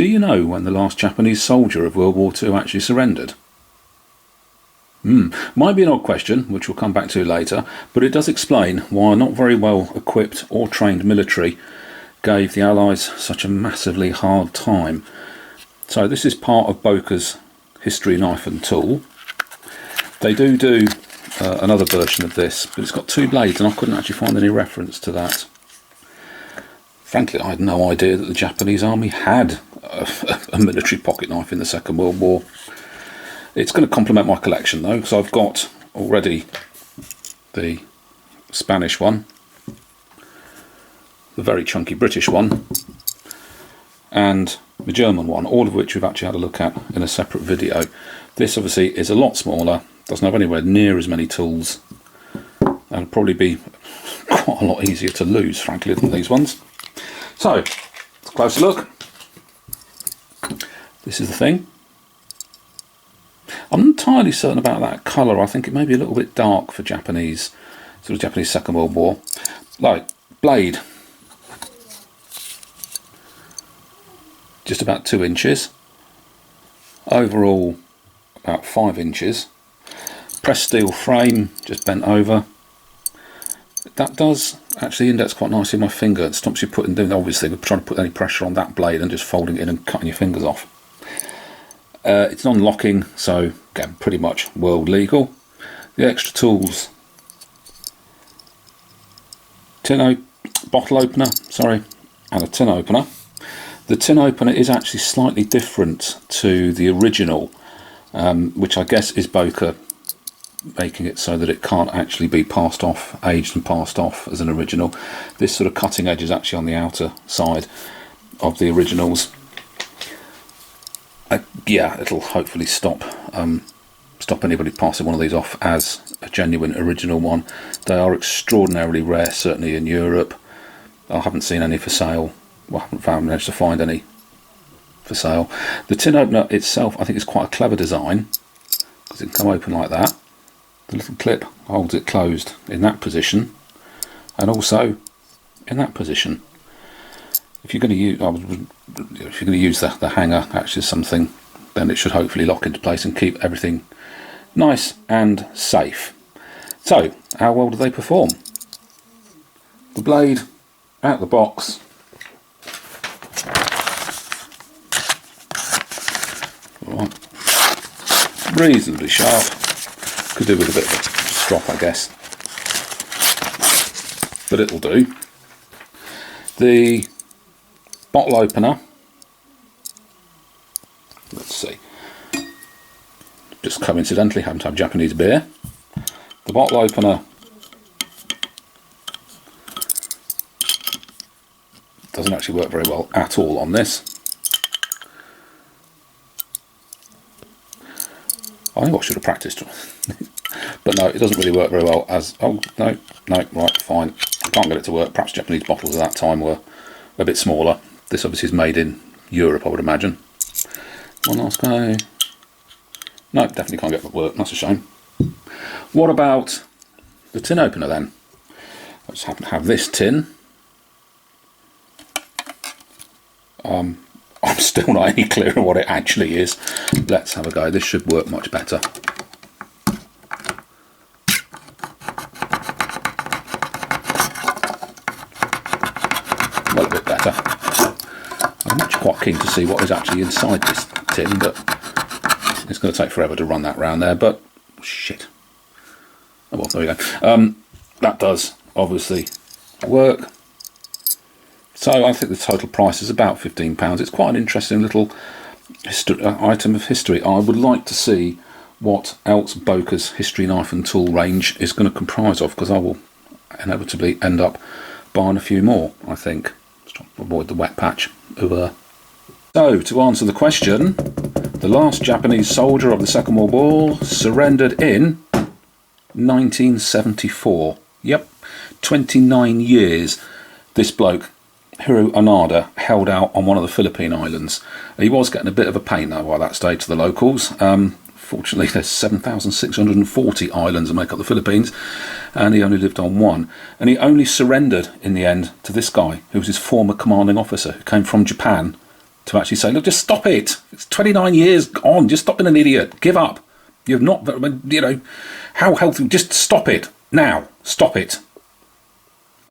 Do you know when the last Japanese soldier of World War II actually surrendered? Might be an odd question, which we'll come back to later, but it does explain why a not very well equipped or trained military gave the Allies such a massively hard time. So this is part of Boker's History Knife and Tool. They do another version of this, but it's got two blades and I couldn't actually find any reference to that. Frankly, I had no idea that the Japanese army had a military pocket knife in the Second World War. It's going to complement my collection though, because I've got already the Spanish one, the very chunky British one, and the German one, all of which we've actually had a look at in a separate video. This obviously is a lot smaller, doesn't have anywhere near as many tools, and will probably be quite a lot easier to lose, frankly, than these ones. So, let's a closer look. This is the thing. I'm not entirely certain about that colour. I think it may be a little bit dark for Japanese, sort of Japanese Second World War. Like, blade. Just about 2 inches. Overall, about 5 inches. Pressed steel frame, just bent over. That does actually index quite nicely in my finger. It stops you doing obviously we're trying to put any pressure on that blade and just folding it in and cutting your fingers off. It's non-locking, so again, pretty much world legal. The extra tools: bottle opener, sorry, and a tin opener. The tin opener is actually slightly different to the original, which I guess is Boker making it so that it can't actually be passed off, aged and passed off as an original. This sort of cutting edge is actually on the outer side of the originals. Yeah, it'll hopefully stop anybody passing one of these off as a genuine original one. They are extraordinarily rare, certainly in Europe. I haven't seen any for sale. Well, I haven't managed to find any for sale. The tin opener itself, I think, is quite a clever design, because it can come open like that. The little clip holds it closed in that position, and also in that position. If you're going to use the hanger actually something, then it should hopefully lock into place and keep everything nice and safe. So, how well do they perform? The blade out the box. Right. Reasonably sharp. Could do with a bit of a strop, I guess, but it'll do. The bottle opener, let's see, just coincidentally happen to have Japanese beer. The bottle opener doesn't actually work very well at all on this. I think I should have practiced, but no, it doesn't really work very well as, oh, no, right, fine. I can't get it to work. Perhaps Japanese bottles at that time were a bit smaller. This obviously is made in Europe, I would imagine. One last go. No, definitely can't get it to work, that's a shame. What about the tin opener then? I just happen to have this tin. I'm still not any clearer what it actually is. Let's have a go. This should work much better. Well, a bit better. I'm actually quite keen to see what is actually inside this tin, but it's going to take forever to run that round there, but shit. Oh well, there we go. That does obviously work. So I think the total price is about £15. It's quite an interesting little item of history. I would like to see what else Boker's History Knife and Tool range is going to comprise of, because I will inevitably end up buying a few more, I think. Just trying to avoid the wet patch over. So, to answer the question, the last Japanese soldier of the Second World War surrendered in 1974. Yep, 29 years this bloke, Hiro Onada, held out on one of the Philippine islands. He was getting a bit of a pain though by that stage to the locals. Fortunately, there's 7,640 islands that make up the Philippines, and he only lived on one. And he only surrendered in the end to this guy, who was his former commanding officer, who came from Japan to actually say, look, just stop it. It's 29 years on. Just stop being an idiot. Give up. You've not, you know, how healthy, just stop it now. Stop it.